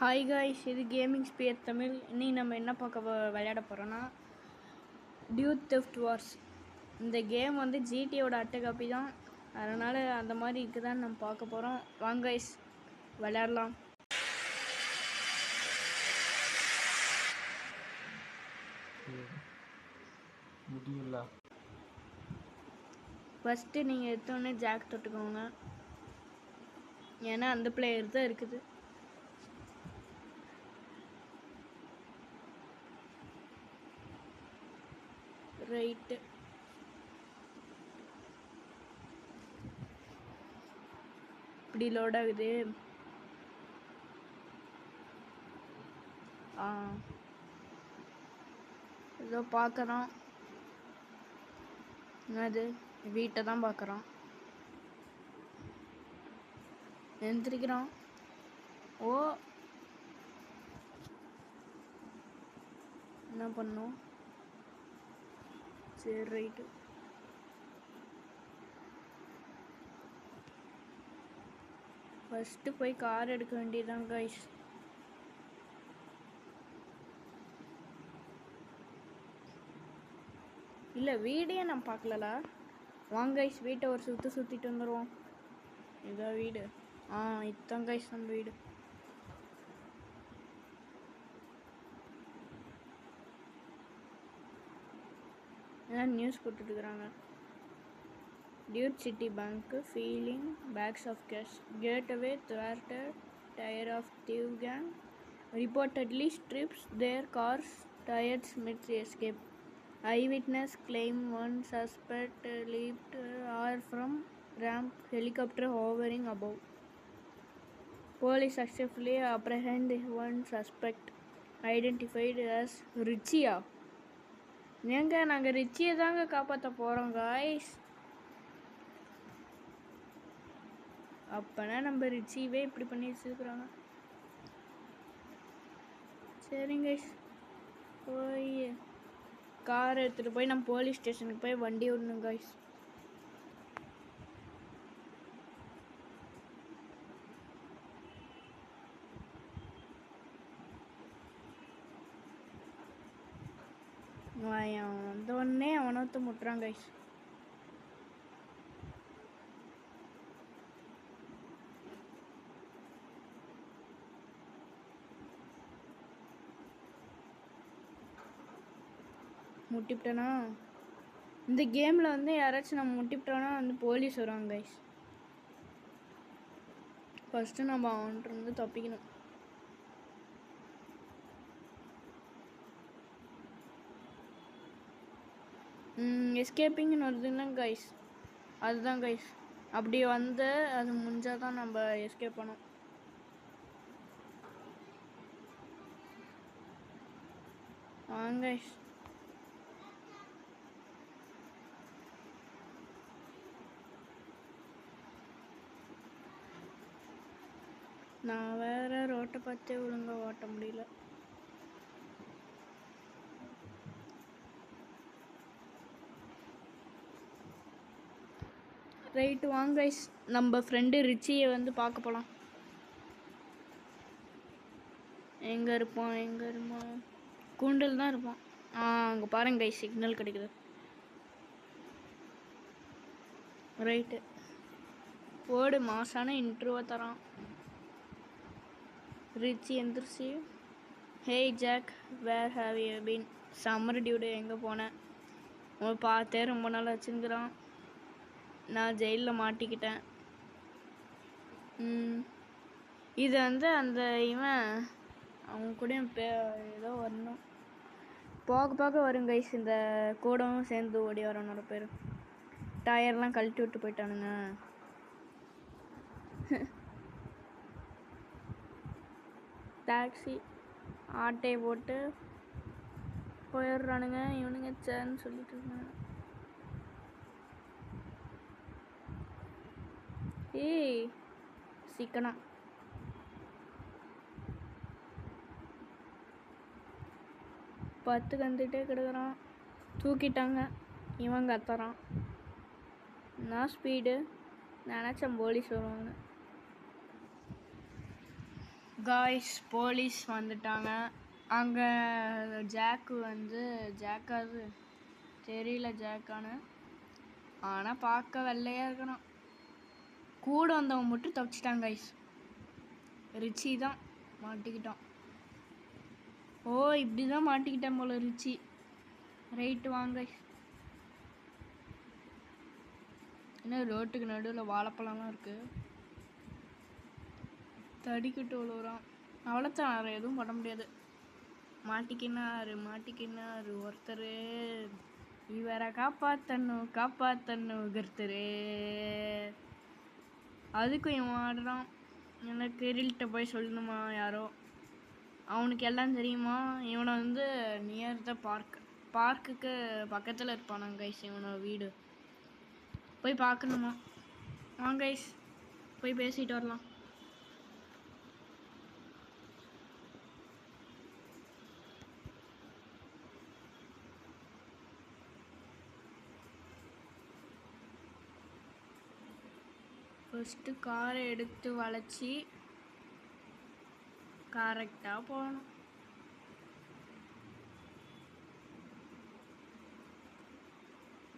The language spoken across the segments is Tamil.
ஹாய் காய்ஸ், இது கேமிங் ஸ்பியர் தமிழ். இன்னைக்கு நம்ம என்ன விளையாட போகிறோன்னா டியூட் தெஃப்ட் வார்ஸ். இந்த கேம் வந்து ஜிடியோட அட்டை காப்பி தான், அதனால் அந்த மாதிரி இருக்குதான்னு நம்ம பார்க்க போகிறோம். வாங்க காய்ஸ், விளையாடலாம். முடியல. ஃபஸ்ட்டு நீங்கள் எடுத்தோடனே ஜாக் தொட்டுக்கோங்க, ஏன்னா அந்த பிளேயர் தான் இருக்குது. ரைட்டு, இப்படி லோட் ஆகுது. ஏதோ பார்க்குறோம், என்னது வீட்டை தான் பார்க்குறோம். எந்திரிக்கிறோம். ஓ, என்ன பண்ணோம்? சரி, ரைட்டு. ஃபஸ்ட்டு போய் கார் எடுக்க வேண்டியதுதான் கைஸ். இல்லை, வீடே நான் பார்க்கலலா. வாங்க கைஸ், வீட்டை ஒரு சுற்றிட்டு வந்துடுவோம். இதான் வீடு. இதுதான் கைஸ் நம்ம வீடு. நியூஸ் போட்டுட்டுருக்குறாங்க. Dude city bank feeling bags of cash, get away thwarted, tire of thief gang reportedly strips their cars tires mid escape. Eyewitness claim one suspect leaped or from ramp, helicopter hovering above. Police successfully apprehend one suspect identified as ரிச்சியா. ஏங்க, நாங்கள் ரிச்சியை தாங்க காப்பாற்ற போகிறோம் காய்ஸ். அப்போனா நம்ம ரிச்சியவே இப்படி பண்ணி வச்சுருக்குறாங்க. சரிங்க கைஸ், போய் கார் எடுத்துகிட்டு போய் நம்ம போலீஸ் ஸ்டேஷனுக்கு போய் வண்டி விடணும் கைஸ். வந்த உடனே அவனொத்த முட்டுறான் கைஸ். முட்டிவிட்டேனா? இந்த கேமில் வந்து யாராச்சும் நம்ம முட்டிவிட்டோன்னா வந்து போலீஸ் வருவாங்க கைஸ். ஃபஸ்ட்டு நம்ம அவன்கிட்ட தப்பிக்கணும். எஸ்கேப்பிங்னு வருதுன்னா கைஸ், அதுதான் கைஸ். அப்படி வந்து அது முடிஞ்சால் தான் நம்ம எஸ்கேப் பண்ணோம். வாங்க கைஸ், நான் வேறு ரோட்டை பார்த்தே ஒழுங்காக ஓட்ட முடியல. ரைட்டு, வாங்க கைஸ், நம்ம ஃப்ரெண்டு ரிச்சியை வந்து பார்க்க போகலாம். எங்கே இருப்பான்? கூண்டில் தான் இருப்பான். அங்கே பாருங்க கைஸ், சிக்னல் கிடைக்குது. ரைட்டு, போடு, மாசான இன்ட்ரோவை தரான். ரிச்சி எந்திரிச்சு, hey Jack, where have you been? Summer dude, எங்கே போனேன்? உங்களை பார்த்தே ரொம்ப நாள் வச்சுருக்கிறான். நான் ஜெயிலில் மாட்டிக்கிட்டேன். இது வந்து அந்த இவன் அவங்க கூட ஏதோ வரணும். போக வரும் கைஸ். இந்த கூடவும் சேர்ந்து ஓடி வரனோட பேர். டயர்லாம் கழட்டி விட்டு போயிட்டானுங்க. டாக்ஸி ஆட்டையை போட்டு போயிடுறானுங்க இவனுங்க. சேன்னு சொல்லிட்டு இருக்காங்க. ஏய் சிக்கனா, பத்து வந்துட்டே கிடக்குறான். தூக்கிட்டாங்க. இவன் கத்துறான். நான் ஸ்பீடு நினச்சேன் போலீஸ் வருவாங்க. காய்ஸ் போலீஸ் வந்துட்டாங்க. அங்கே ஜாக்காது தெரியல ஜாக்கானு, ஆனால் பார்க்க வெள்ளையாக இருக்கணும். கூட வந்தவன் மட்டும் தப்பிச்சிட்டான் காய்ஸ். ரிச்சி தான் மாட்டிக்கிட்டான். ஓ இப்படி தான் மாட்டிக்கிட்டேன் போல ரிச்சி. ரைட்டு வாங்க. என்ன ரோட்டுக்கு நடுவில் வாழைப்பழம்லாம் இருக்குது. தடிக்கிட்டு விழுவுறான். அவ்வளோத்தான், வேறு எதுவும் பண்ண முடியாது. மாட்டிக்கினாரு ஒருத்தர். இவரை காப்பாத்தணும் கருத்தரு. அதுக்கும் இவன் ஆடுறான். எனக்கு கிரில்கிட்ட போய் சொல்லணுமா யாரோ. அவனுக்கு எல்லாம் தெரியுமா. இவனை வந்து நியர் த பார்க்குக்கு பக்கத்தில் இருப்பானாங்க கைஸ் இவனோட வீடு. போய் பார்க்கணுமா. வாங்க கைஸ் போய் பேசிட்டு வரலாம். ஃபஸ்ட்டு காரை எடுத்து வளைச்சி கரெக்டாக போகணும்.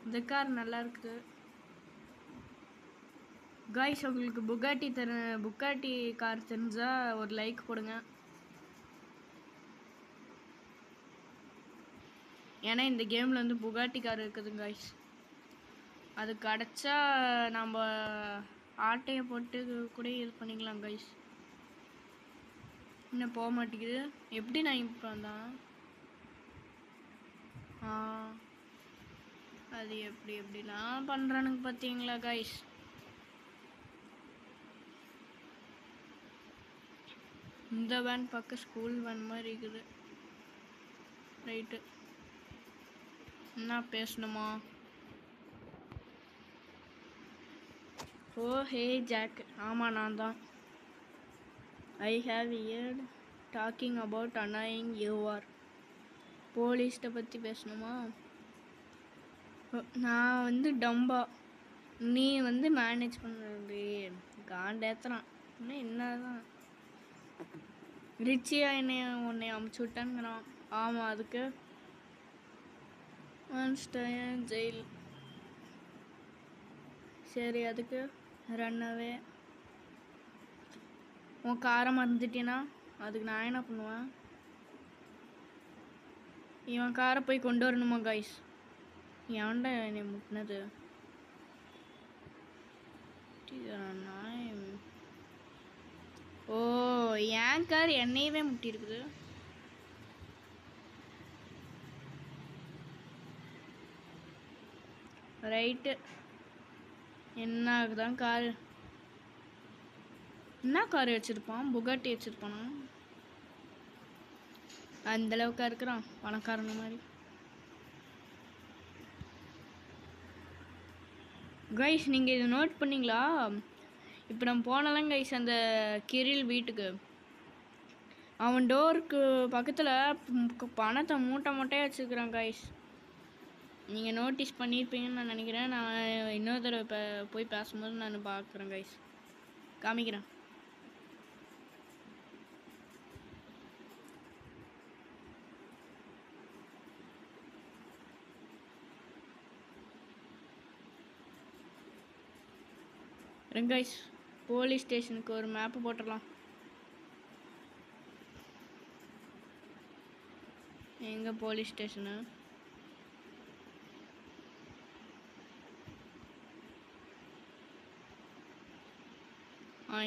இந்த கார் நல்லா இருக்குது காய்ஸ். உங்களுக்கு புக்காட்டி கார் தெரிஞ்சால் ஒரு லைக் போடுங்க. ஏன்னா இந்த கேமில் வந்து புகாட்டி கார் இருக்குது காய்ஸ். அது கிடச்சா நம்ம ஆட்டையை போட்டு கூட இது பண்ணிக்கலாம் காய்ஸ். இன்னும் போக மாட்டேங்குது. எப்படி நான் இப்போ வந்தான்? அது எப்படிலாம் பண்ணுறானுங்க பார்த்தீங்களா காய்ஸ். இந்த வேன் பக்கம் ஸ்கூல் வேன் மாதிரி இருக்குது. ரைட்டு, என்ன பேசணுமா? Oh hey Jack. ஆமாம் நான் தான். I have heard talking about annoying you are. போலீஸ்ட்டை பற்றி பேசணுமா? நான் வந்து டம்பா, நீ வந்து மேனேஜ் பண்ணுறது காண்டேத்துறான். இன்னும் என்னதான் ரிச்சியா உன்னை அமுச்சு விட்டான்ங்கிறான். ஆமாம், அதுக்கு ஜெயில். சரி, அதுக்கு ரன்னவே. உன் காரை மறந்துட்டேன்னா அதுக்கு நான் என்ன பண்ணுவேன்? இவன் காரை போய் கொண்டு வரணுமா காய்ஸ்? ஏன்டா என்னை முட்டினது? ஓ என் கார் என்னையவே முட்டிருக்குது. ரைட்டு, என்ன ஆகுதான் காரு? என்ன கார் வச்சுருப்பான்? புகாட்டி வச்சுருப்பானா? அந்தளவுக்கா இருக்கிறான் பணக்காரங்க மாதிரி. கைஸ் நீங்கள் இதை நோட் பண்ணிங்களா? இப்போ நம்ம போனலாம் கைஸ் அந்த கிரில் வீட்டுக்கு. அவன் டோருக்கு பக்கத்தில் பணத்தை மூட்டையாக வச்சுருக்குறான் கைஸ். நீங்கள் நோட்டீஸ் பண்ணியிருப்பீங்கன்னு நான் நினைக்கிறேன். நான் இன்னொரு தடவை இப்போ போய் பேசும்போது நான் பார்க்குறேன் கைஸ், காமிக்கிறேன். கைஸ் போலீஸ் ஸ்டேஷனுக்கு ஒரு மேப்பு போட்டுடலாம். எங்கே போலீஸ் ஸ்டேஷனு?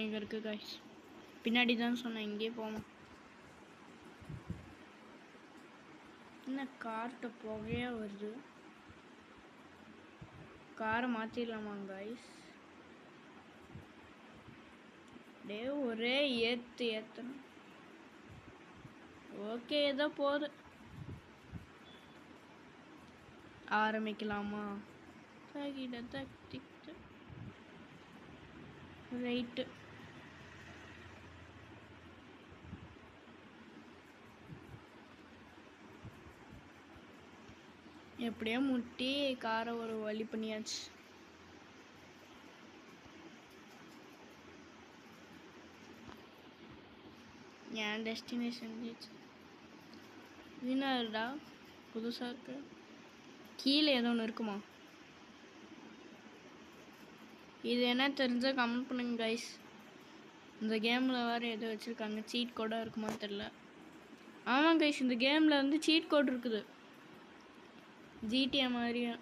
இங்கே இருக்குது கைஸ். பின்னாடி தான் சொன்னேன், இங்கேயே போவோம். என்ன கார்ட்ட புகையா வருது? காரை மாற்றிடலாமா கைஸ்? டே ஒரே ஏற்றணும். ஓகே, ஏதோ போகுது. ஆரம்பிக்கலாமா? ரைட்டு, எப்படியோ முட்டி காரை ஒரு வழி பண்ணியாச்சு. என் டெஸ்டினேஷன் பீச் வினர்டா புதுசாக இருக்கு. கீழே ஏதோ ஒன்று இருக்குமா? இது என்ன தெரிஞ்சால் கமெண்ட் பண்ணுங்க கைஸ். இந்த கேமில் வேறு எதோ வச்சுருக்காங்க, சீட் கோடாக இருக்குமான்னு தெரில. ஆமாம் கைஸ், இந்த கேமில் வந்து சீட் கோட் இருக்குது ஜிடிஏ மாதிரியா.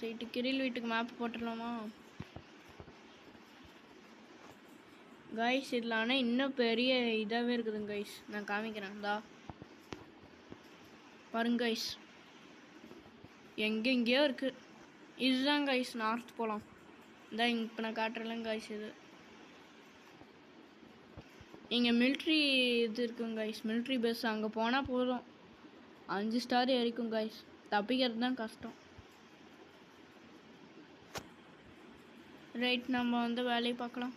ரைட்டு, கிரில் வீட்டுக்கு மேப் போட்டுடலாமா கைஸ்? இதில் ஆனால் இன்னும் பெரிய இதாகவே இருக்குதுங்க கைஸ், நான் காமிக்கிறேன். தா பாருங்க கைஸ், எங்கெங்கேயோ இருக்குது. இதுதான் கைஸ் நார்த் போகலாம். இதான் இப்போ நான் காட்டுறேன் கைஸ். இது இங்கே மிலிட்ரி இது இருக்குங்க கைஸ், மிலிட்ரி பேஸ். அங்கே போனால் போதும் 5 ஸ்டார் ஏறிக்கும் கைஸ். தப்பிக்கிறது தான் கஷ்டம். ரைட், நம்ம வந்து வேலையை பார்க்கலாம்.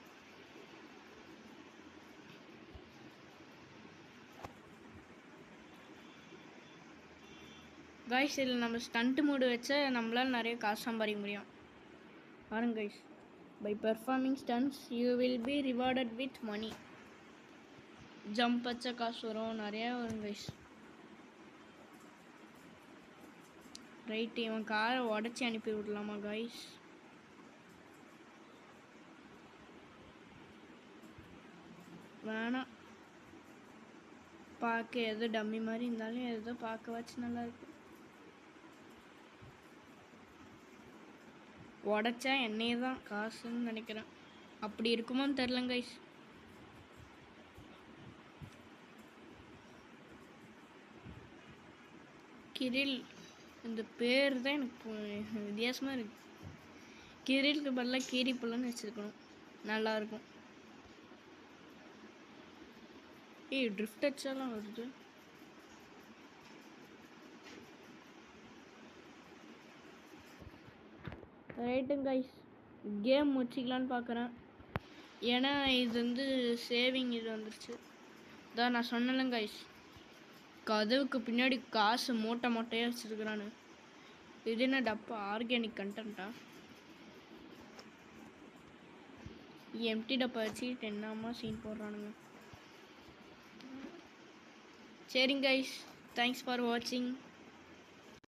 கைஸ், இதில் நம்ம ஸ்டண்ட் மூடு வச்சா நம்மளால் நிறைய காசு சம்பாதிக்க முடியும். பாருங்க guys, by performing stunts you will be rewarded with money. Jump வச்சா காசு வரும், நிறையா வரும் கைஸ். ரைட்டு, இவன் காரை உடச்சி அனுப்பி விடலாமா கைஸ்? வேணாம், பார்க்க எதோ டம்மி மாதிரி இருந்தாலும் எதோ பார்க்க வச்சு நல்லா இருக்கு. உடச்சா என்னையே தான் காசுன்னு நினைக்கிறேன். அப்படி இருக்குமோன்னு தெரில கைஸ். கிரில், இந்த பேர் தான் எனக்கு வித்தியாசமாக இருக்கு. கிரிலுக்கு பதிலாக கீரி புல்லன்னு வச்சுருக்கணும், நல்லாயிருக்கும். ஏய், ட்ரிஃப்ட் அடிச்சாலாம் வருது. ரைட்டுங்க கைஸ், கேம் முடிச்சிக்கலான்னு பார்க்குறேன். ஏன்னா இது வந்து சேவிங் இது வந்துருச்சு. இதான் நான் சொன்னேன் கைஸ், கதவுக்கு பின்னாடி காசு மூட்டை மூட்டையாக வச்சுருக்குறானு. இது என்ன டப்பா? ஆர்கானிக் கண்டென்ட்டா? எம்டி டப்பா வச்சு என்னம்மா சீன் போடுறானுங்க. சரிங்க கைஸ், தேங்க்ஸ் ஃபார் வாட்சிங்.